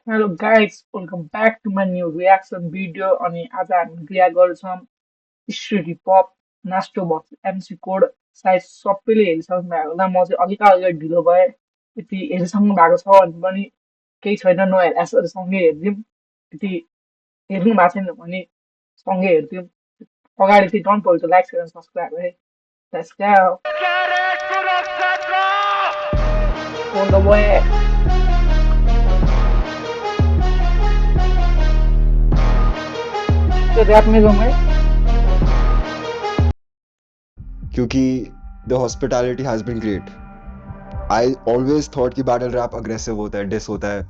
Hello guys, welcome back to my new reaction video अनि आज हामी क्रिया गर्छौँ स्ट्रिट हिपहप नास्टो भक्स एमसी कोड सायद सबैले हेरिसक्नु भएको होला म चाहिँ अलिक ढिलो भएँ यति हेरिसक्नु भएको छ भने पनि केही छैन नहेर सँगै हेरिदिउँ यति हेर्नु भएको छैन भने सँगै हेरिदिउँ अगाडि चाहिँ don't forget to like share and subscribe है let's go on the way तो रैप में जाऊँ मैं क्योंकि the hospitality has been great. I always thought कि बैटल रैप अग्रेसिव होता है, डिस होता है।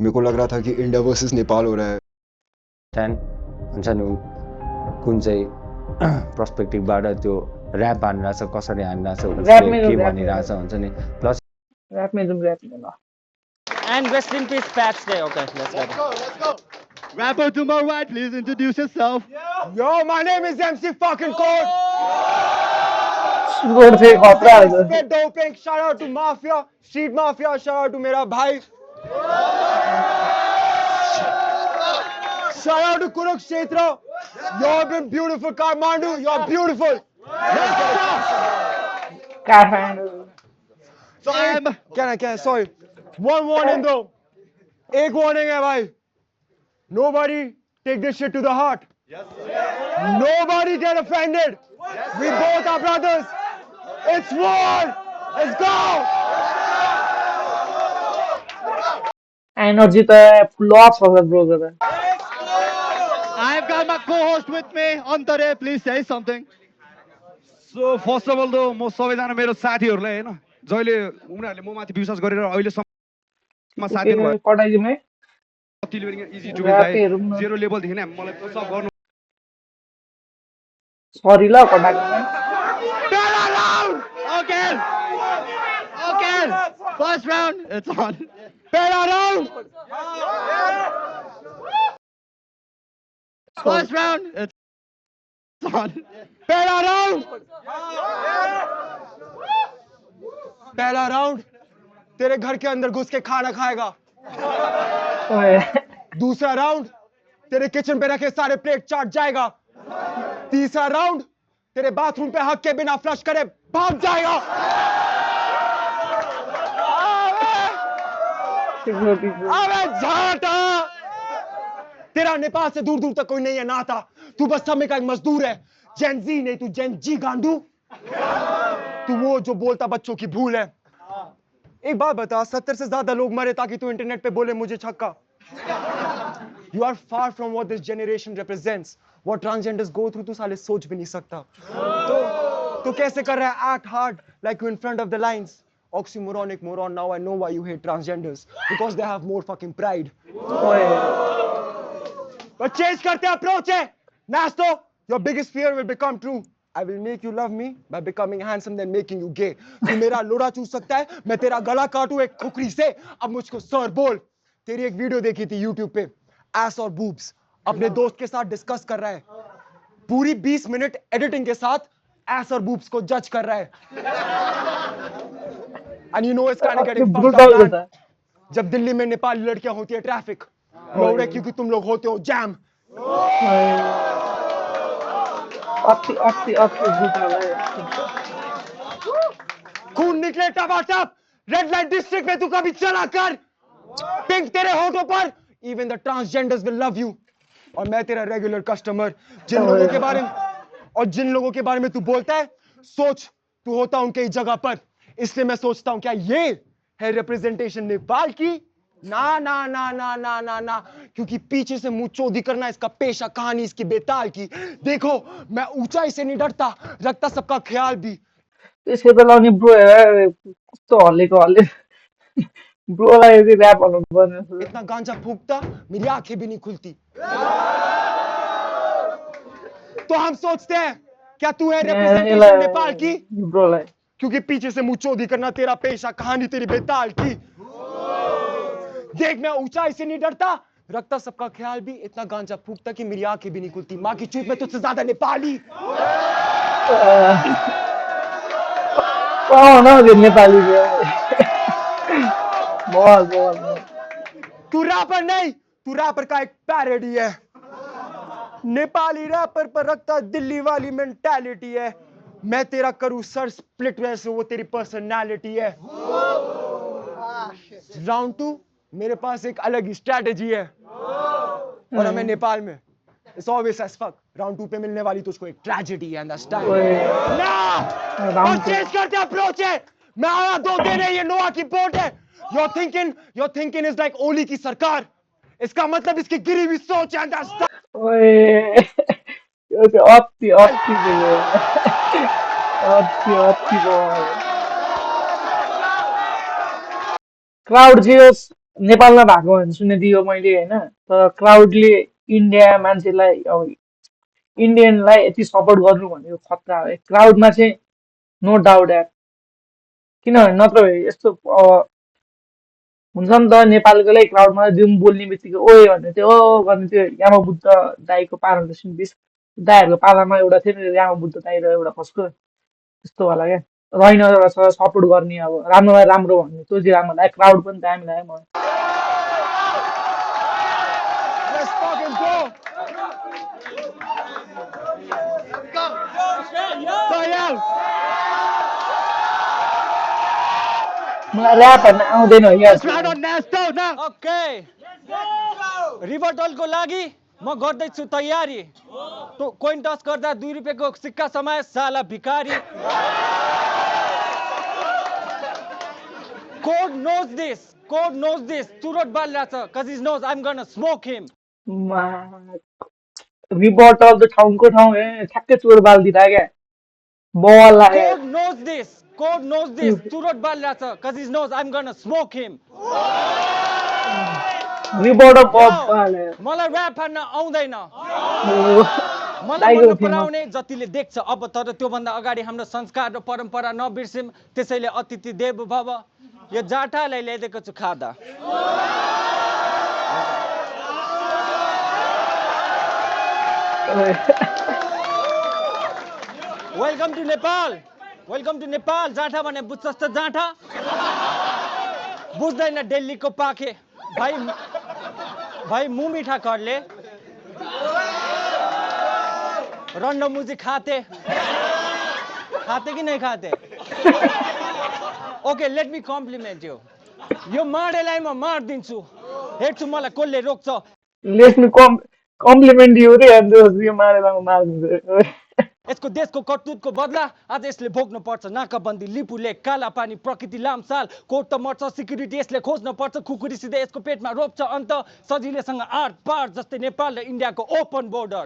मेरे को लग रहा था कि इंडिया वर्सेस नेपाल हो रहा है। हुन्छ नि कुन चाहिँ पर्सपेक्टिभबाट त्यो ऱ्याप हानिरहेछ कसरी हानिरहेछ उसले के भनिरहेछ हुन्छ नि प्लस रैप में लो And rest in peace, Pat's Day. Okay, let's go. Rapper to my right, please introduce yourself. Yo, my name is MC fucking Code. Road से खतरा है Spit doping. Shout out to Mafia, Street Mafia. Shout out to मेरा भाई. Shout out to Kurukshetra. You've been beautiful, Kathmandu. You're beautiful. Kathmandu So can I? Sorry. One warning though. एक warning है भाई. Nobody take this shit to the heart. Nobody get offended. We both are brothers. It's war. Let's go. Energy त full of छ bro जरा I've got my co-host with me, Antare. Please say something. So first of all, though, म सबैजना मेरो साथीहरूलाई हैन जहिले उनीहरूले म माथि विश्वास गरेर अहिले सम्म साथी भयो पढाइदिउँ है कतिले पनि इजी टु ऱ्यापहरू गाइ जेरो लेभल देखि नै मलाई सब गर्नु सरी ल कटाएको Okay. Okay. First round, it's on. Pehla round. First round, it's on. पहला राउंड पहला राउंड तेरे घर के अंदर घुस के खाना खाएगा दूसरा राउंड तेरे किचन पे रखे सारे प्लेट चाट जाएगा तीसरा राउंड तेरे बाथरूम पे हक के बिना फ्लश करे भाग जाएगा अबे झाटा तेरा नेपाल से दूर दूर तक कोई नहीं है नाता तू बस समय का एक मजदूर है जेन जी नहीं तू जेन जी गांडू तू वो जो बोलता बच्चों की भूल है एक बात बता 70 से ज्यादा लोग मरे ताकि तू इंटरनेट पे बोले मुझे छक्का you are far from what this generation represents what transgenders go through तू साले सोच भी नहीं सकता तो कैसे कर रहा है act hard like you in front of the lines oxymoronic moron now I know why you hate transgenders because they have more fucking pride but change करते approach है Nasto your biggest fear will become true I will make you love me by becoming handsome then making you gay तू मेरा लोड़ा चूस सकता है मैं तेरा गला काटूं एक खुकरी से अब मुझको सर बोल तेरी एक वीडियो देखी थी YouTube पे ass और boobs अपने दोस्त के साथ डिस्कस कर रहा है पूरी 20 मिनट एडिटिंग के साथ ass और boobs को जज कर रहा है and you know it's kind of getting fucked up man. जब दिल्ली में नेपाली लड़कियां होती है ट्रैफिक लौड़े क्योंकि तुम लोग होते हो जैम खून निकले टपाटप रेड लाइट डिस्ट्रिक्ट में तू कभी चला कर पिंक तेरे होठों पर even the transgenders will love you और मैं तेरा रेगुलर कस्टमर जिन लोगों के बारे में तू बोलता है सोच तू होता उनके ही जगह पर इसलिए मैं सोचता हूं क्या ये है रिप्रेजेंटेशन नेपाल की ना ना ना ना ना ना ना क्योंकि पीछे से मुंह चोदी करना इसका पेशा कहानी इसकी बेताल की देखो मैं ऊंचाई से नहीं डरता रखता सबका ख्याल भी त्यसको त लाउने ब्रो कस्तो हल्लेको हल्ले ब्रोलाई चाहिँ ऱ्याप हाल्नु पर्ने इतना गांजा फूकता मेरी आंखें भी नहीं खुलती तो हम सोचते हैं क्या तू है रिप्रेजेंटेशन नेपाल की ब्रोलाई क्योंकि पीछे से मुंह चोदी करना तेरा पेशा कहानी तेरी बेताल की देख मैं ऊंचाई से नहीं डरता रखता सबका ख्याल भी इतना गांजा फूकता कि मेरी आंखें भी नहीं खुलती माँ की चूत में तुझसे ज्यादा नेपाली नेपाली बोल तू रैपर नहीं, तू रैपर का एक पैरोडी है। नेपाली रैपर पर रखता दिल्ली वाली मेंटालिटी है। मैं तेरा करूं सर स्प्लिट वैसे वो तेरी पर्सनालिटी है। राउंड 2 मेरे पास एक अलग ही स्ट्रैटेजी है और हमें नेपाल में it's always as fuck. Round 2 पे मिलने वाली तुझको एक ट्रेजेडी है अंडरस्टैंड ना। राउंड चेंज करते अप्रोच है। मैं आया 2 दिन है, ये नोआ की बोट है। योर थिंकिंग इज लाइक ओली की सरकार। इसका मतलब इसकी गिरी हुई सोच है अंडरस्टैंड। ओए यो चाहिँ अति अति भयो अति अति भयो क्राउड जे होस् नेपालमा भएको भने सुनेदियो मैले होइन तर क्राउडले इन्डिया मान्छेलाई अब इन्डियनलाई यति सपोर्ट गर्नु भनेको खतरा हो क्राउडमा चाहिँ नो डाउट यार किनभने नत्र भए यस्तो हुन्छ नि त नेपालकोलाई क्राउडमा जुन बोल्ने बित्तिकै ओए भन्ने त्यो ओ गर्ने त्यो यामा बुद्ध दाईको पाराले सुनबिस दाईहरूको पालामा एउटा थियो नि यामा बुद्ध दाई र एउटा कसको त्यस्तो होला क्या रहेन एउटा छ सपोर्ट गर्ने अब राम्रोलाई राम्रो भन्ने त्यो चाहिँ राम्रो लाग्यो क्राउड पनि दामी लाग्यो मलाई Let's fucking go. Dayal. मलाई ऱ्याप भन्न आउँदैन Let's ride यार on Nasto now. ओके रिभर्टलको लागि म गर्दैछु तयारी कोइन टस गर्दा 2 रुपियाँको सिक्का समाए साला भिखारी कोड नोज दिस चुरोट बालिरहेछ cuz he knows I'm gonna smoke him reporter त ठाउँको ठाउँ ठ्याक्कै चोर बालिदिँदा क्या बल लाग्यो कोड नोज दिस चुरोट बालिरहेछ cuz he knows I'm gonna smoke him reporter बल मलाई ऱ्याप हान्न आउँदैन मलाई टाइगर मन फेमस पराउने जतिले देख्छ अब तर त्योभन्दा अगाडि हाम्रो संस्कार र परम्परा नबिर्सिम त्यसैले अतिथि देव भव यो जाठालाई ल्याइदिएको छु खादा वेलकम टु नेपाल जाठा भने बुझ्छस् त जाठा बुझ्दैन दिल्लीको पाखे भाइ मुमिठा करले रन्डमुजी खाते कि नहीं खाते ओके लेट मी कम्प्लिमेन्ट यु यो माडेलाई म मार्दिन्छु हेर्छु मलाई कसले रोक्छ लेट मी कम्प्लिमेन्ट यु रे अन्त यो मारेर मार्दिन्छ यसको देशको करतुतको बदला आज यसले भोग्नु पर्छ नाकाबन्दी लिपुले काला पानी प्रकृति लामसाल कोर्ट त मर्छ सिक्युरिटी यसले खोज्न पर्छ खुकुरी सिधै यसको पेटमा रोप्छ अन्त सजिलैसँग आठ पार जस्तै नेपाल र इन्डियाको ओपन बोर्डर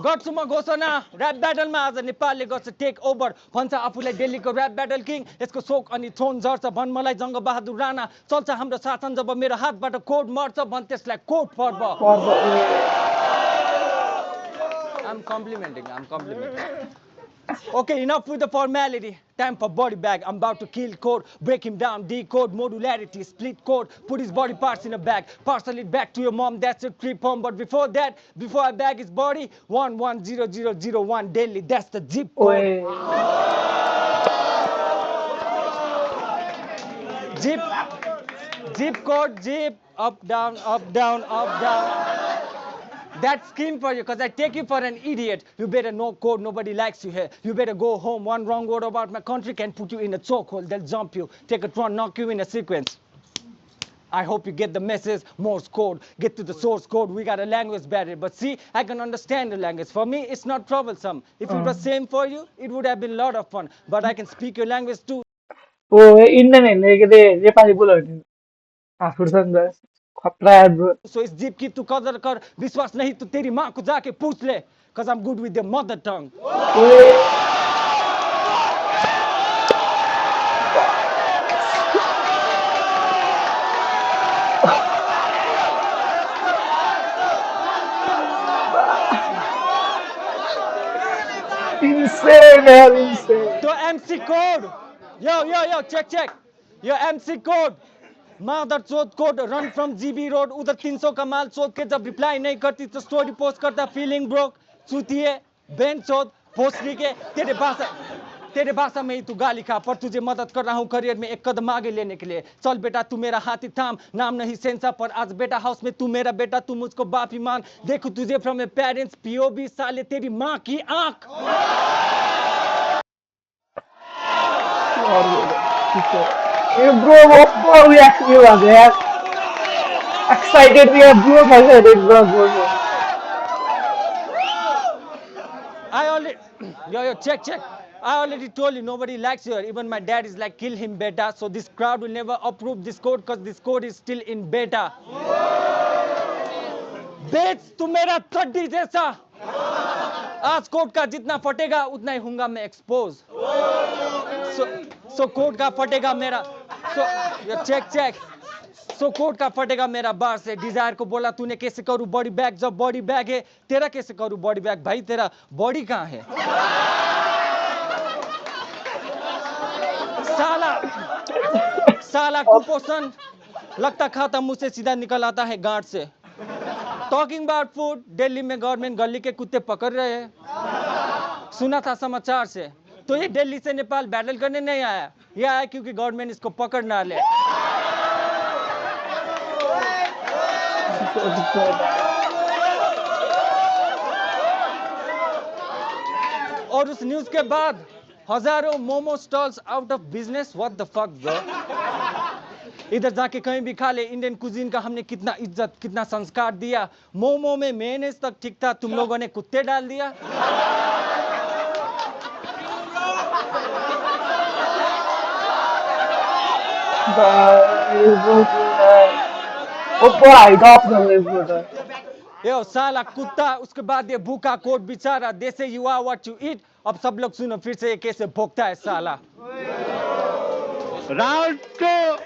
गर्छु म घोषणा ऱ्याप ब्याटलमा आज नेपालले गर्छ टेक ओभर भन्छ आफूलाई दिल्लीको ऱ्याप ब्याटल किङ यसको शोक अनि थ्रोन झर्छ भन मलाई जङ्ग बहादुर राणा चल्छ हाम्रो शासन जब मेरो हातबाट कोड मर्छ भन त्यसलाई कोड पर्व I'm complimenting. Okay, enough with the formality. Time for body bag. I'm about to kill code, break him down, decode, modularity, split code, put his body parts in a bag, parcel it back to your mom. That's a trip home. But before that, before I bag his body, 110001 Delhi. That's the zip code. Zip code, zip, up, down, up, down, up, down. That scheme for you, because I take you for an idiot. You better know code, nobody likes you here. You better go home. One wrong word about my country can put you in a chokehold. They'll jump you, take a tron, knock you in a sequence. I hope you get the message, Morse code. Get to the source code. We got a language barrier. But see, I can understand the language. For me, it's not troublesome. If it was same for you, it would have been a lot of fun. But I can speak your language too. Oh, इन्डियनहरूले के अरे नेपाली बोल्यो भने आफूर्छ नि त खतरा bro So इस jeep की तू कदर कर विश्वास नहीं तो तेरी माँ को जाके पूछ ले cause I'm good with your mother tongue. insane यार insane तो MC code. Yo, check. Yo MC code. मादर चोद code run from GB Road उधर 300 का माल चोद के जब रिप्लाई नहीं करती तो स्टोरी पोस्ट करता फीलिंग ब्रोक चूतिए बेन चोद भोसड़ी के तेरे भाषा में ही तू गाली खा, पर तुझे मदद कर रहा हूँ करियर में एक कदम आगे लेने के लिए। चल बेटा तू मेरा हाथी थाम, नाम नहीं सेंसा पर आज बेटा हाउस में तू मेरा बेटा, तू मुझको बाप ही मान। देखो तुझे फ्रॉम ए पेरेंट्स पीओवी, साले तेरी माँ की आंख। Hey bro, what reaction you are there? Excited we are bro, excited bro. I already, yo, check. I already told you nobody likes you. Even my dad is like, kill him beta. So this crowd will never approve this code because this code is still in beta. बेच तू मेरा चड्डी जैसा। आज court का जितना फटेगा उतना ही होऊंगा मैं एक्सपोज। सो कोर्ट का फटेगा मेरा, चेक। सो कोर्ट का फटेगा मेरा बार से। डिजायर को बोला तूने कैसे करूं बॉडी बैग, जब बॉडी बैग है तेरा कैसे करूं बॉडी बैग। भाई तेरा बॉडी कहाँ है साला कुपोषण लगता खाता मुझसे सीधा निकल आता है गांठ से। टॉकिंग अबाउट फूड, दिल्ली में गवर्नमेंट गली के कुत्ते पकड़ रहे हैं, सुना था समाचार से। तो ये दिल्ली से नेपाल बैटल करने नहीं आया, ये आया क्योंकि गवर्नमेंट इसको पकड़ ना ले। और उस न्यूज के बाद हजारों momo stalls out of business. What the fuck bro. इधर जाके कहीं भी खा ले, इंडियन कुजीन का हमने कितना इज्जत कितना संस्कार दिया। मोमो में मेयोनेज तक ठीक था, तुम लोगों ने कुत्ते डाल दिया। यो साला कुत्ता, उसके बाद ये भूखा कोट बेचारा। They say you are what you eat. अब सब लोग सुनो फिर से ये कैसे भोगता है साला। Round 2.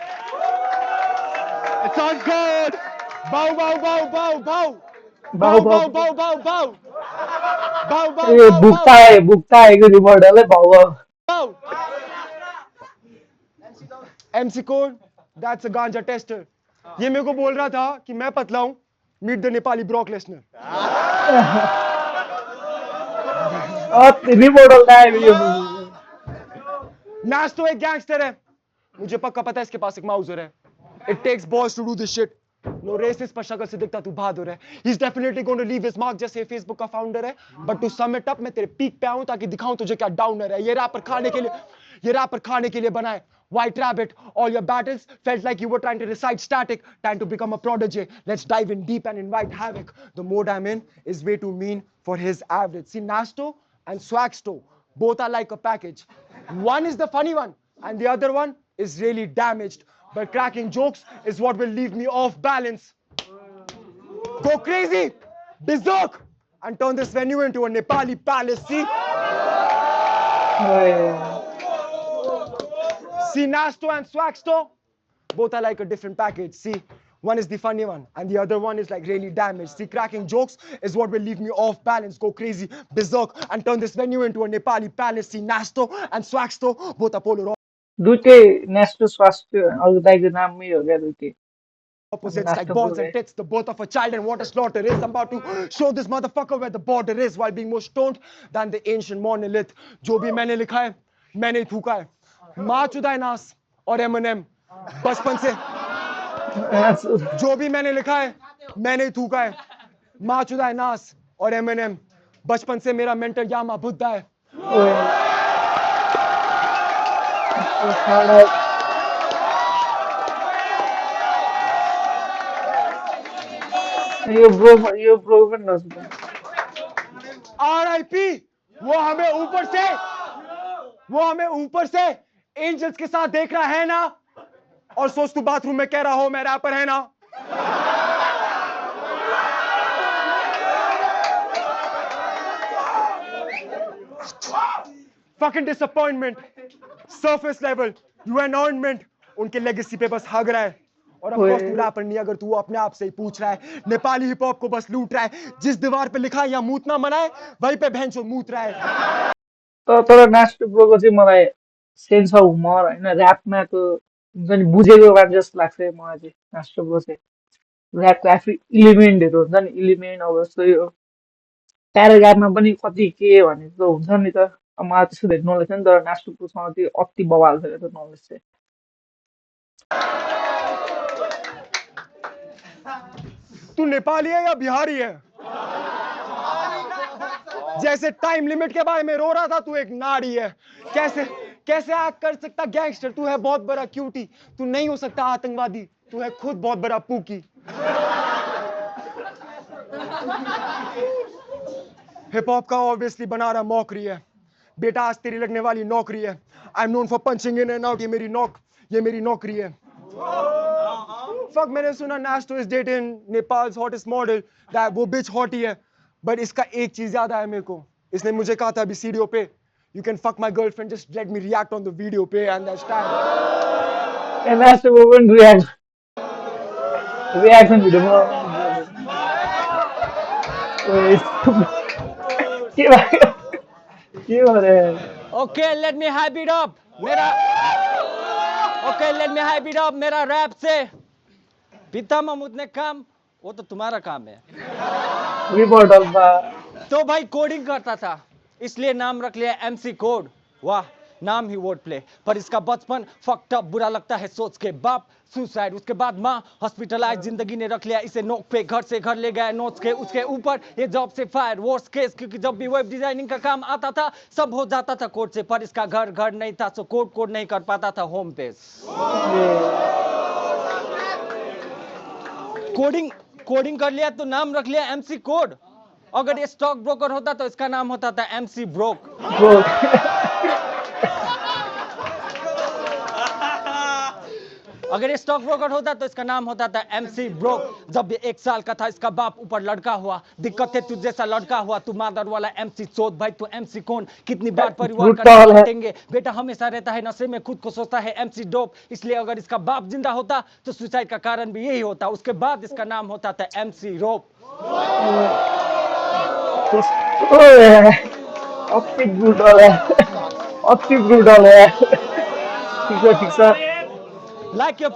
It's on good. Bow. ये भुगता है कि रिमोट है भाव। MC Code, that's a ganja tester. ये मेरे को बोल रहा था कि मैं पतला हूँ, meet the Nepali Brock Lesnar. Remote होता है नास तो एक गैंगस्टर है, मुझे पक्का पता है इसके पास एक माउजर है। It takes balls to do this shit. No racist पर शक्ल से दिखता तू बहादुर है। He's definitely going to leave his mark जैसे Facebook का फाउंडर है। But to sum it up, मैं तेरे पीक पे आऊँ ताकि दिखाऊं तुझे क्या डाउनर है। ये रैपर खाने के लिए बना है। White Rabbit, all your battles felt like you were trying to recite static, trying to become a prodigy. Let's dive in deep and invite havoc. The mode I'm in is way too mean for his average. See, Nasto and Swagsto, both are like a package. One is the funny one, and the other one is really damaged. But cracking jokes is what will leave me off balance. Go crazy, berserk, and turn this venue into a Nepali palace. See, Nasto and Swagsto, both are like a different package. See, one is the funny one, and the other one is like really damaged. See, cracking jokes is what will leave me off balance. Go crazy, berserk, and turn this venue into a Nepali palace. See, Nasto and Swagsto, both are polar दुईटै नेस्टो स्वास्थ्य अरु दाइको नाममै हो क्या दुईटै opposites like balls and tits, the birth of a child and what a slaughter is. I'm about to show this motherfucker where the border is while being more stoned than the ancient monolith. जो भी मैंने लिखा है मैंने ही थूका है। माँ चुदाए नास और M&M बचपन से। जो भी मैंने लिखा है मैंने ही थूका है। माँ चुदाए नास और M&M बचपन से मेरा मेंटर यामा बुद्धा है। यो ब्रो पनि नसुन RIP, वो हमें ऊपर से एंजल्स के साथ देख रहा है ना, और सोच तू बाथरूम में कह रहा हो मैं रैपर है ना। Fucking disappointment, surface level, you an ornament, उनके लेगेसी पे बस हग रहा है। और अब तू रैपर नहीं, अगर तू अपने आप से ही पूछ रहा है, नेपाली हिप हॉप को बस लूट रहा है। जिस दीवार पे लिखा है या मूतना मना है वहीं पे भैंसो मूत रहा है। तर नास्टो ब्रोको चाहिँ मलाई सेन्स अफ ह्युमर हैन र्यापमा त हुन्छ नि बुझेको बात जस्तो लाग्छ मलाई चाहिँ नास्टो ब्रो चाहिँ र्यापको आफै इलिमेन्टहरू हुन्छ नि इलिमेन्ट अब जस्तो यो प्याराग्राफमा पनि कति के भने त हुन्छ नि त अब मलाई त्यस्तो धेरै नलेज छैन तर नास्टुकोसँग त्यो अति बवाल छ क्या त्यो नलेज चाहिँ तू नेपाली है या बिहारी है? जैसे टाइम लिमिट के बारे में रो रहा था, तू एक नारी है। कैसे कैसे एक्ट कर सकता गैंगस्टर? तू है बहुत बड़ा क्यूटी। तू नहीं हो सकता आतंकवादी, तू है खुद बहुत बड़ा पूकी। हिप हॉप का ऑब्वियसली बना रहा मौकरी है बेटा, आज तेरी लगने वाली नौकरी है। I am known for punching in and out, ये मेरी नौकरी है। फक, मैंने सुना Nasto is dating Nepal's hottest model, that वो बिच हॉटी है। बट इसका एक चीज याद आया मेरे को, इसने मुझे कहा था अभी सीडीओ पे, you can fuck my girlfriend, just let me react on the video पे and that's time. And that's the woman reaction video. Okay, let me hype it up. मेरा रैप से पिता मुतने काम वो तो तुम्हारा काम है। तो भाई कोडिंग करता था इसलिए नाम रख लिया MC कोड। वाह, नाम ही वर्ड प्ले, पर इसका बचपन फक्ड अप, बुरा लगता है सोच के। बाप सुसाइड, उसके बाद माँ हॉस्पिटलाइज, जिंदगी ने रख लिया इसे नोक पे, घर से घर ले गया नोट्स के, उसके ऊपर ये जॉब से फायर, वर्स्ट केस, क्योंकि जब भी वेब डिजाइनिंग का काम आता था सब हो जाता था कोड से, पर इसका घर नहीं था सो कोड नहीं कर पाता था होम पेज। कोडिंग कर लिया तो नाम रख लिया MC कोड। अगर ये स्टॉक ब्रोकर होता तो इसका नाम होता था MC ब्रोक। अगर ये स्टॉक ब्रोकर होता तो इसका नाम होता था MC ब्रोक। जब ये 1 साल का था इसका बाप ऊपर लड़का हुआ, दिक्कत है तुझ जैसा लड़का हुआ, तू मादर वाला MC चोद। भाई तू MC कौन, कितनी बार परिवार का नाम हटेंगे, बेटा हमेशा रहता है नशे में, खुद को सोचता है MC डोप। इसलिए अगर इसका बाप जिंदा होता तो सुसाइड का कारण भी यही होता। उसके बाद इसका नाम होता था MC रोप। ठीक छ Like your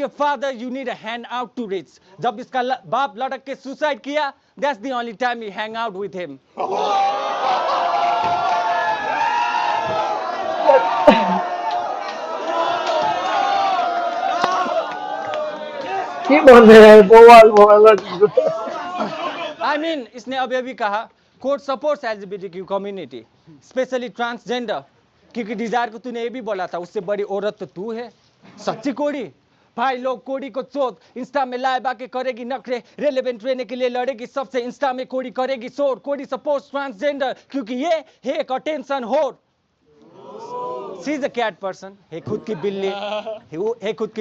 father, you need a hand out to reach. जब इसका बाप लड़क के सुसाइड किया, that's the only time we hang out with him. I mean, इसने अभी कहा court supports LGBTQ community, specially transgender, क्योंकि डिजायर को तूने ये भी बोला था उससे बड़ी औरत तो तू है। सच्ची कोड़ी भाई, लोग कोड़ी को चोट इंस्टा में लाए बाके करेगी नखरे, रेलेवेंट रहने के लिए लड़ेगी सबसे, इंस्टा में कोड़ी करेगी शोर। कोड़ी सपोर्ट्स ट्रांसजेंडर क्योंकि ये है एक attention whore. She is a cat person, है खुद की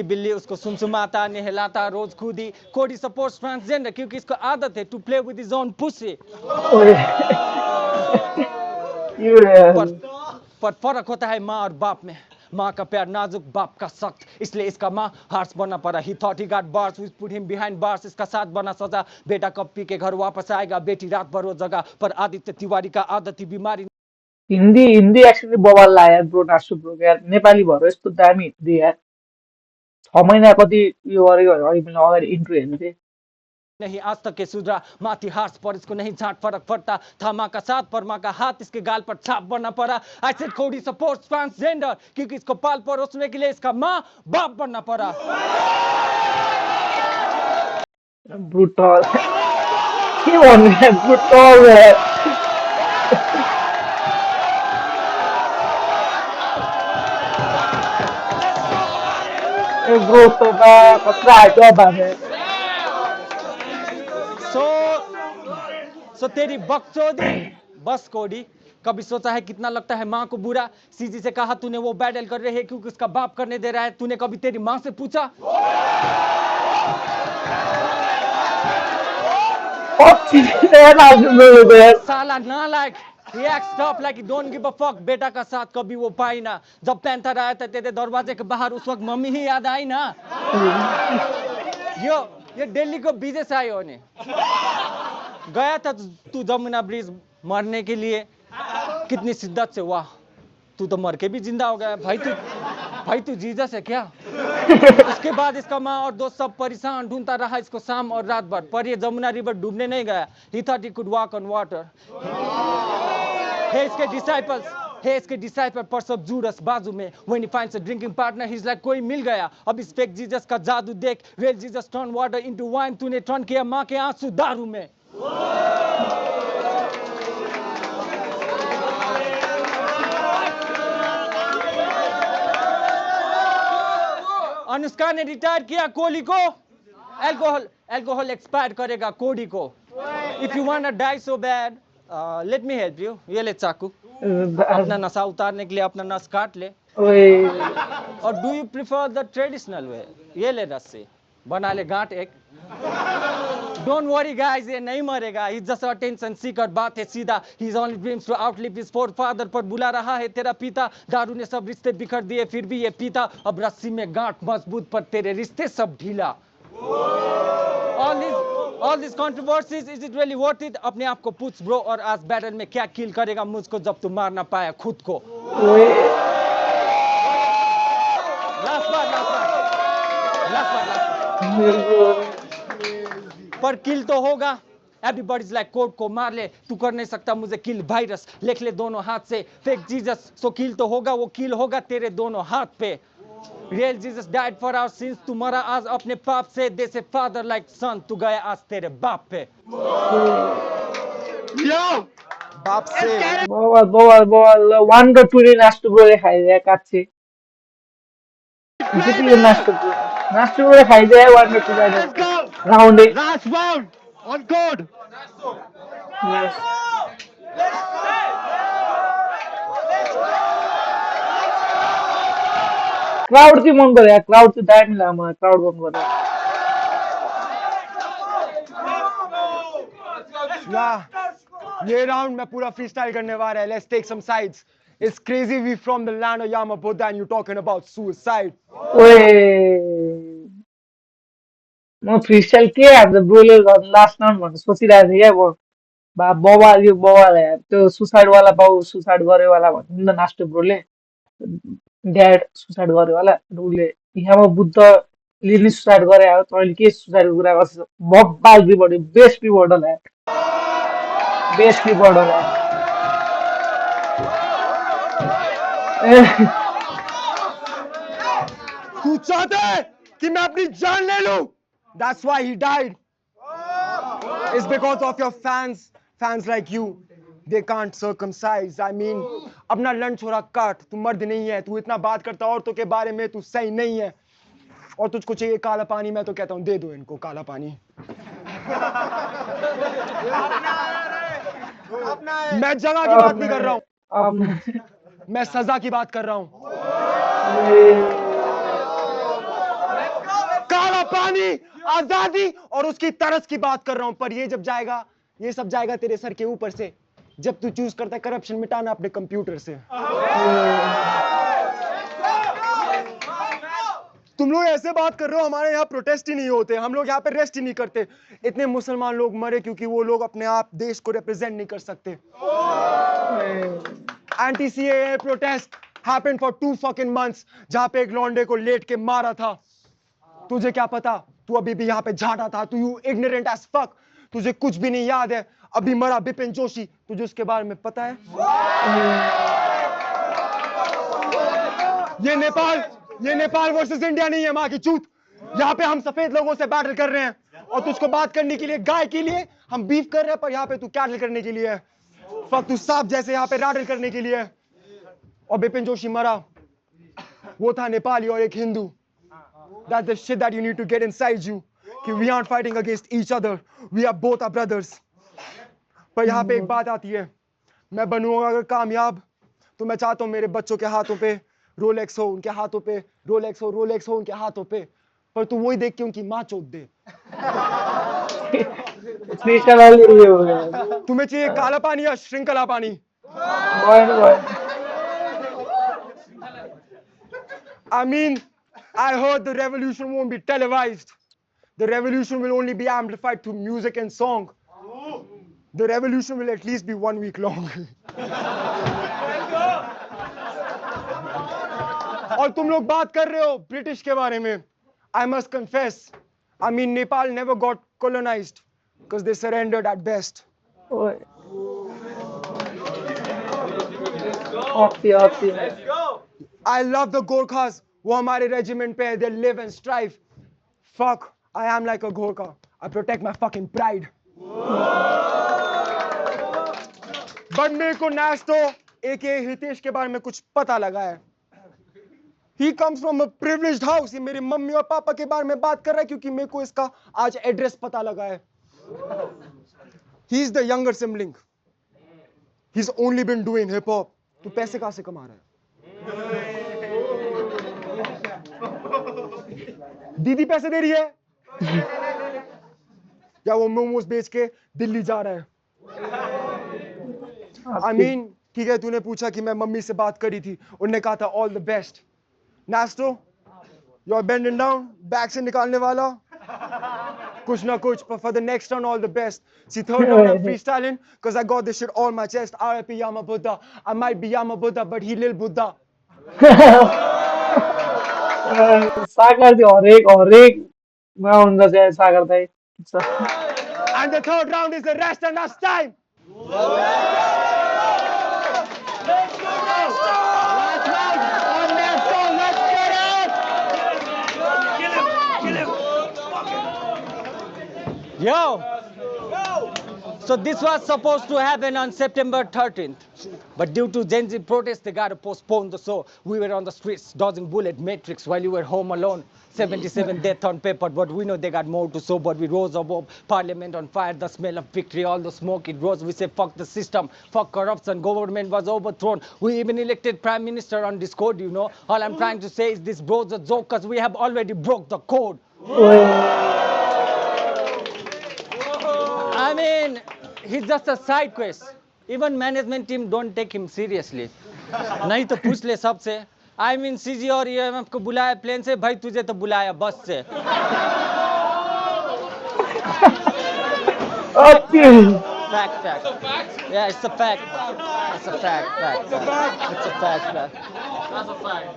बिल्ली, उसको सुमसुमाता नहलाता रोज खुद ही। कोड़ी सपोर्ट्स ट्रांसजेंडर क्योंकि इसको आदत है to play with his own pussy. पर फर्क होता है माँ और बाप में, माँ का प्यार नाजुक, बाप का सख्त, इसलिए इसका माँ हार्स बनना पड़ा। ही thought he got bars, which put him behind bars. इसका साथ बना सजा, बेटा कब पी के घर वापस आएगा, बेटी रात भर वो जगह। पर आदित्य तिवारी का आदत ही बीमारी। हिन्दी एक्चुअली बवाल लाग्यो यार ब्रो, नास्टु ब्रो यार, नेपाली भएर यस्तो दामी हिन्दी यार। 6 महिना कति यो गरेको अघि मैले अगाडि इन्ट्रो हेर्नु थिएँ। नहीं आज तक के सुधरा, माथी हार्स पर इसको नहीं झाट फर्क पड़ता था। माँ का साथ पर माँ का हाथ इसके गाल पर छाप बनना पड़ा। आई सेड कोडी सपोर्ट्स ट्रांसजेंडर क्योंकि इसको पाल परोसने के लिए इसका माँ बाप बनना पड़ा। ब्रुटल के भन्नु यार, ब्रुटल यार। ए ब्रो तो बा कतरा आइटो बाबे। सो तेरी बकचोदी बस कोडी। कभी सोचा है कितना लगता है माँ को बुरा? सीजी से कहा तूने वो बैटल कर रहे है क्योंकि उसका बाप करने दे रहा है। तूने कभी तेरी माँ से पूछा? साला नालायक, react stop like you don't give a fuck। बेटा का साथ कभी वो पाई ना। जब पैंथर आया था तेरे दरवाजे के बाहर उस वक्त मम्मी ही याद आई ना। ये दिल्ली को बीजे से आई होने गया था तू जमुना ब्रिज मरने के लिए, कितनी शिद्दत से। वाह, तू तो मर के भी जिंदा हो गया भाई। भाई तू जीसस है क्या? उसके बाद इसका माँ और दोस्त सब परेशान, ढूंढता रहा इसको शाम और रात भर, पर ये जमुना रिवर डूबने नहीं गया. He thought he could walk on water. है इसके डिसाइपल परसब जूरस बाजू में. When he finds a drinking partner, he's like कोई मिल गया. अब इस फेक जीसस का जादू देख. Real Jesus turn water into wine. तूने टर्न किया माँ के आंसू दारू में. अनुष्का ने रिटायर किया कोहली को. अल्कोहल एक्सपायर करेगा कोडी को. If you want to die so bad, let me help you. ये ले चाकू. अपना नशा उतारने के लिए अपना नस काट ले. ओए और do you prefer the traditional way? ये ले रस्सी, बना ले गांठ एक. डोंट वरी गाइस, ये नहीं मरेगा. He just attention seeker. बात है सीधा. He is only dreams to outlive his forefather. पर बुला रहा है तेरा पिता. दारू ने सब रिश्ते बिखर दिए, फिर भी ये पीता. अब रस्सी में गांठ मजबूत, पर तेरे रिश्ते सब ढीला. All these controversies, is it really worth it? अपने आप को पूछ ब्रो. और आज बैटल में क्या किल करेगा मुझको जब तू मार ना पाया खुद को. लास्ट बार. पर किल तो होगा. Everybody's like कोड को मार ले. तू कर नहीं सकता मुझे किल वायरस. लिख ले दोनों हाथ से फेक जीसस. सो किल तो होगा, वो किल होगा तेरे दोनों हाथ पे. Real Jesus died for our sins. तू मरा आज अपने पाप से. They say father like son. तू गया आज तेरे बाप पे. बाप से बवाल वान र टू नास्टो ब्रोले खाइदिए काट्छे. नास्टो ब्रोले खाइदिए वान र two round. Last round on code. Crowd चाहिँ मन पर्यो. क्राउड चाहिँ दामी लाग्यो मलाई. क्राउड मन पर्यो. ये राउंड में पूरा फ्रीस्टाइल करने वाला है. Let's take some sides. It's crazy we from the land of Yama Buddha and you're talking about suicide. ओए म फ्रिस्टाइल के हाम्रो ब्रोले लास्ट राउन्ड भनेर सोचिरहेको थिएँ क्या. अब बवाल यार. त्यो सुसाइड वाला बाउ सुसाइड गर्यो वाला भन्नु न नास्टो ब्रोले. ड्याड सुसाइड गर्यो होला. उसले यहाँ बुद्धले नि सुसाइड गरे हो. तैँले के सुसाइडको कुरा गर्छ? बवाल रिपोर्ट. बेस्ट रिपोर्ट होला. बेस्ट रिपोर्ट होला. तू चाहता है कि मैं अपनी जान ले लूं? That's why he died. It's because of your fans like you. They can't circumcise. I mean, अपना लंच छोड़ा काट. तू मर्द नहीं है. तू इतना बात करता औरतों के बारे में. तू सही नहीं है. और तुझको चाहिए काला पानी. मैं तो कहता हूँ दे दो इनको काला पानी. मैं जगह की बात नहीं कर रहा हूँ. मैं सजा की बात कर रहा हूँ. काला पानी, आजादी और उसकी तरस की बात कर रहा हूं. पर ये जब जाएगा, ये सब जाएगा तेरे सर के ऊपर से जब तू चूज करता है करप्शन मिटाना अपने कंप्यूटर से. तुम लोग ऐसे बात कर रहे हो. हमारे यहाँ प्रोटेस्ट ही नहीं होते. हम लोग यहाँ पे रेस्ट ही नहीं करते. इतने मुसलमान लोग मरे क्योंकि वो लोग अपने आप देश को रिप्रेजेंट नहीं कर सकते. Anti-CAA protest happened for 2 fucking months जहां पे एक लौंडे को लेट के मारा था. तुझे क्या पता? तू अभी भी यहाँ पे झाड़ा था. तू यू ignorant as fuck. तुझे कुछ भी नहीं याद है. अभी मरा बिपिन जोशी. तुझे उसके बारे में पता है? ये नेपाल वर्सेस इंडिया नहीं है माँ की चूत. यहाँ पे हम सफेद लोगों से बैटल कर रहे हैं और तुझको बात करने के लिए गाय के लिए हम बीफ कर रहे हैं. पर यहाँ पे तू कैटल करने के लिए है. फक तू सांप जैसे यहाँ पे रैटल करने के लिए. और बिपिन जोशी मरा. वो था नेपाली और एक Hindu. That's the shit that you need to get inside you. कि we aren't fighting against each other. We are both our brothers. पर यहाँ पे एक बात आती है. मैं बनूंगा अगर कामयाब तो मैं चाहता हूँ मेरे बच्चों के हाथों पे रोलेक्स हो, उनके हाथों पे रोलेक्स हो उनके हाथों पे. पर तू वही देख के उनकी माँ चोद दे. तुम्हें चाहिए काला पानी या श्रृंखला पानी? I mean, I heard the revolution won't be televised. The revolution will only be amplified through music and song. The revolution will at least be 1 week long. और तुम लोग बात कर रहे हो ब्रिटिश के बारे में. I must confess, I mean Nepal never got colonized because they surrendered at best. ओए होती है I love the Gorkhas. वो हमारे regiment पे है. They live and strive. Fuck, I am like a Gorkha. I protect my fucking pride. But मेरे को नास्तो aka हितेश के बारे में कुछ पता लगा है. He comes from a privileged house. ये मेरी मम्मी और पापा के बारे में बात कर रहा है क्योंकि मेरे को इसका आज एड्रेस पता लगा है. He is the younger sibling. He's only been doing hip hop. तू पैसे कहाँ से कमा रहा है? दीदी पैसे दे रही है या वो मोमोज बेच के दिल्ली जा रहा है? I mean, ठीक है, तूने पूछा कि मैं मम्मी से बात करी थी, उन्होंने कहा था all the best. Nasto, you are bending down, bag से निकालने वाला कुछ ना कुछ, but for the next round all the best. See, third round I'm freestyling because I got this shit all my chest. R.I.P. Yama Buddha. I might be Yama Buddha but he lil Buddha. सागर थी और एक मैं उनका से सागर था And the third round is the rest and us time. Yo! So this was supposed to happen on September 13th. But due to Gen Z protests, they got to postpone the show. We were on the streets dodging bullet matrix while you were home alone. 77 death on paper, but we know they got more to show. But we rose above parliament on fire, the smell of victory, all the smoke it rose. We say fuck the system, fuck corruption, government was overthrown. We even elected prime minister on Discord, you know. All I'm trying to say is this bro's a joke because we have already broke the code. I mean, he's just a side quest. Even management team don't take him seriously. नहीं तो पूछ ले सबसे. I mean, CG और EMF को बुलाया plane से, भाई तुझे तो बुलाया बस से. Fact. Yeah, it's a fact. It's a fact. It's a fact.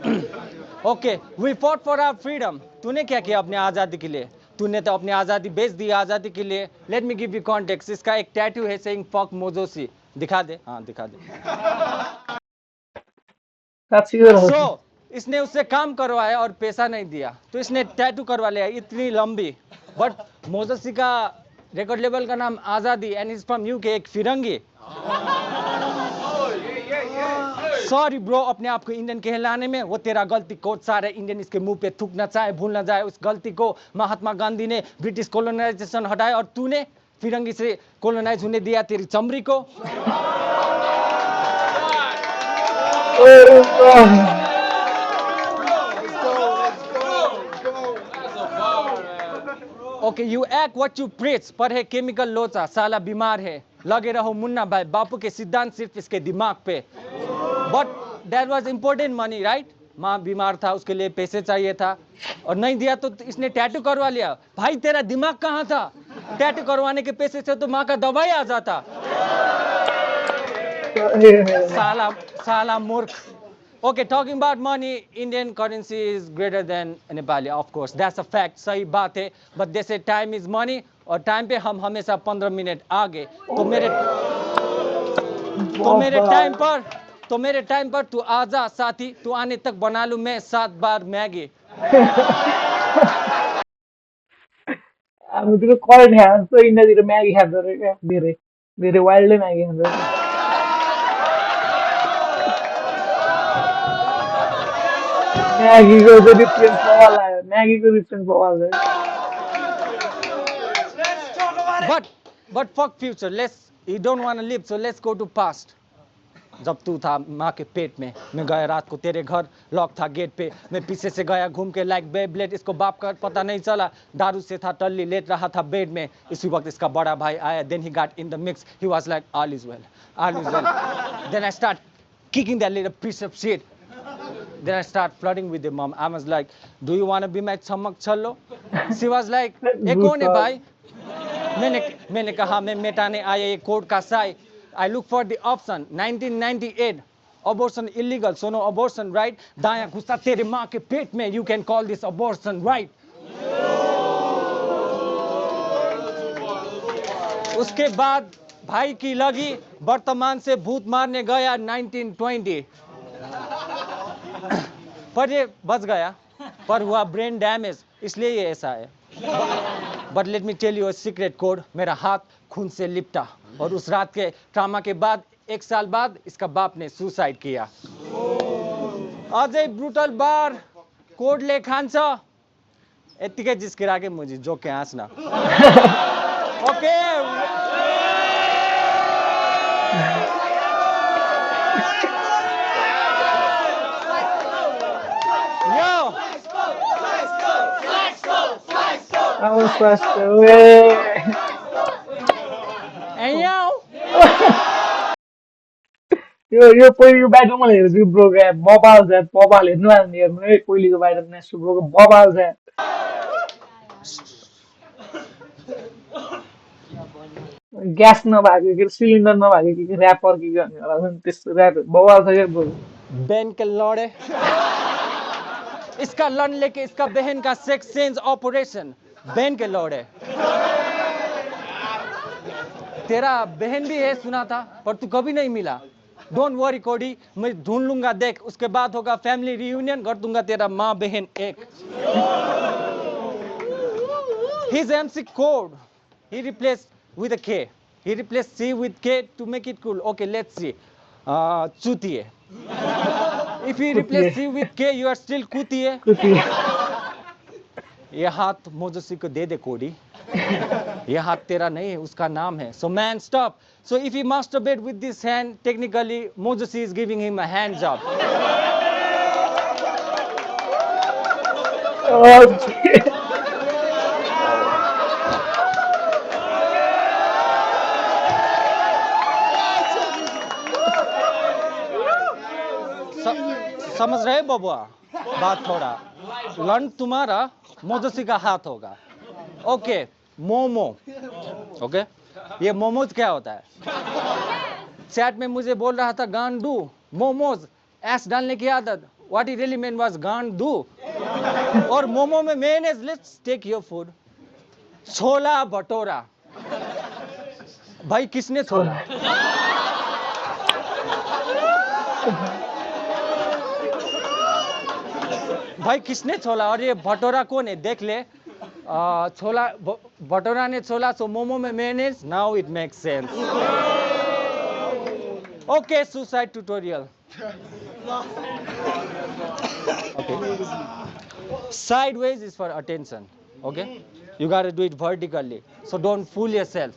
Okay, we fought for our freedom. तूने क्या किया अपने आज़ादी के लिए? तूने तो अपनी आज़ादी बेच दी आज़ादी के लिए. Let me give you context. इसका एक टैटू है saying fuck Mozosi. दिखा दे. हाँ दिखा दे. So, इसने उससे काम करवाया और पैसा नहीं दिया तो इसने टैटू करवा लिया इतनी लंबी. बट मोजोसी का रिकॉर्ड लेवल का नाम आज़ादी एंड इज फ्रॉम यूके, एक फिरंगी. सॉरी ब्रो अपने आप को इंडियन कहलाने में, वो तेरा गलती. कोट सारे इंडियन इसके मुंह पे थूकना चाहे भूल ना जाए उस गलती को. महात्मा गांधी ने ब्रिटिश कॉलोनाइजेशन हटाया और तूने फिरंगी से कॉलोनाइज होने दिया तेरी चमड़ी को. Okay, you act what you preach, पर है केमिकल लोचा, साला बीमार है. लगे रहो मुन्ना भाई, बापू के सिद्धांत सिर्फ इसके दिमाग पे. But that was important money, right? माँ बीमार था, उसके लिए पैसे चाहिए था और नहीं दिया तो इसने टैटू करवा लिया. भाई तेरा दिमाग कहाँ था? टैटू करवाने के पैसे से तो माँ का दवाई आ जाता. साला मूर्ख. Okay, talking about money, Indian currency is greater than Nepali, of course. That's a fact. सही बात है. But they say time is money और टाइम पे हम हमेशा 15 मिनट आगे. तो मेरे टाइम पर तू आजा साथी, तू आने तक बना लूं मैं 7 बार मैगी. हामी त्यो करेन्ट खान्छ त इन्डियातिर म्यागी खान्छ अरे क्या धेरै धेरै वाइल्डै म्यागी खान्छ. म्यागीको चाहिँ डिफ्रेन्स बवाल आयो. म्यागीको डिफ्रेन्स बवाल छ. But fuck future. You don't want to live, so let's go to past. जब तू था माँ के पेट में, मैं गया रात को तेरे घर, लॉक था गेट पे, मैं पीछे से गया घूम के लाइक बेब्लेड. इसको बाप का पता नहीं चला, दारू से था टल्ली, लेट रहा था बेड में. इसी वक्त इसका बड़ा भाई आया, then he got in the mix. He was like all is well. Then I start kicking that little piece of shit. Then I start flirting with the mom. I was like, do you want to be my chamak challo? She was like, ये कौन है भाई? मैंने कहा मैं मिटाने आया ये कोड का Sai. I look for the option 1998. Abortion illegal, so no abortion, right? दायां घुसा तेरे माँ के पेट में, you can call this abortion, right? उसके बाद भाई की लगी, वर्तमान से भूत मारने गया 1920, पर ये बच गया, पर हुआ ब्रेन डैमेज, इसलिए ये ऐसा है। But let me tell you a secret code, मेरा हाथ खून से लिपटा, और उस रात के ट्रामा के बाद 1 साल बाद इसका बाप ने सुसाइड किया। अझै ब्रुटल बार कोडले खान्छ, यत्तिकै जिस्किराके मुझे जोक के हाँस्न। ओके यो Vamos faster, wey. एयाउ यो पहिलेको बाटो मैले हेर्छु ब्रो क्या बबाल छ बबाल हेर्नु आउने हेर्नु है पहिलेको बाटो नेक्स्ट ब्रोको बबाल छ ग्यास नभएको के सिलिन्डर नभएको के ऱ्यापर के गर्ने होला त्यस्तो ऱ्याप बबाल छ क्या ब्रो बहन के लौड़े, इसका लन लेके इसका बहन का सेक्स चेंज ऑपरेशन, बहन के लौड़े। तेरा बहन भी है सुना था, पर तू कभी नहीं मिला। डोंट वरी कोडी, मैं ढूंढ लूंगा, देख उसके बाद होगा फैमिली रियूनियन, कर दूंगा तेरा माँ बहन एक। His MC code, he replaced with a K. He replaced C with K to make it cool. Okay, let's see. Chutiye. If you replace C with K, you are still kutiye. कुती ये हाथ मोजसी को दे दे कोडी, ये हाथ तेरा नहीं है, उसका नाम है। So man, stop. So if he masturbate with this hand, technically Mojasi is giving him a hand job. समझ रहे बबुआ बात थोड़ा, लंड तुम्हारा मोजसी का हाथ होगा। ओके मोमो, ओके ये मोमोज क्या होता है? चैट में मुझे बोल रहा था गांडू मोमोज एस डालने की आदत, what he really mean was गांडू, और मोमो में mayonnaise. Let's take your food, chola bhatura. भाई किसने छोला? भाई किसने छोला? और ये भटोरा कौन है? देख ले, छोला भटोरा ने छोला, सो मोमो में mayonnaise. Now it makes sense. Okay suicide tutorial. Okay. Sideways is for attention. Okay, you gotta do it vertically, so don't fool yourself.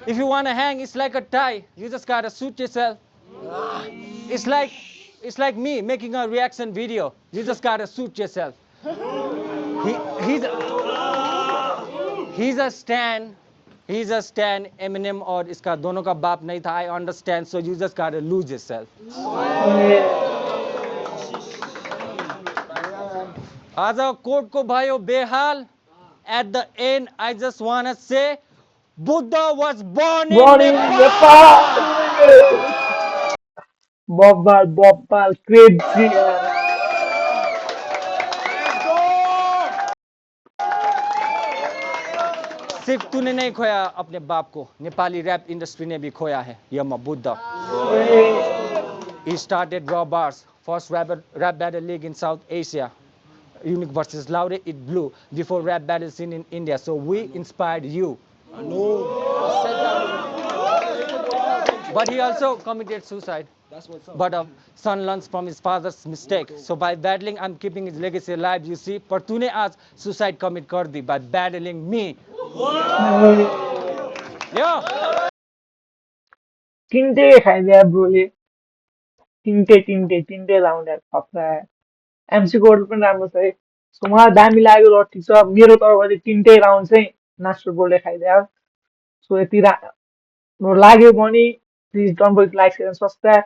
If you wanna hang, it's like a tie. You just gotta suit yourself. It's like me making a reaction video. You just gotta suit yourself. He's a stan. He's a stan. Eminem और इसका दोनों का बाप नहीं था. I understand. So you just gotta lose yourself. आज court को भाइयों बेहाल. At the end, I just wanna say, Buddha was born in Nepal. बब्बाल क्रेजी सिर्फ तूने नहीं खोया अपने बाप को, नेपाली रैप इंडस्ट्री ने भी खोया है. यमा Buddha. He started Raw Bars, first rap battle league in South Asia. Unique versus Laude, it blew before rap battle scene in India. So we inspired you. But he also committed suicide. But a son learns from his father's mistake. So by battling, I'm keeping his legacy alive. You see, पर तूने आज suicide commit कर दी by battling me. Yeah. तिनटे खाइदिया ब्रोले तिनटे लाउने Khapra MC code पनि राम्रो छ है सो मलाई दामी लाग्यो र ठिक छ मेरो तर्फबाट तिनटै राउन्ड चाहिँ नास्टर गोलले खाइदियो सो यति लाग्यो भने please don't forget like share and subscribe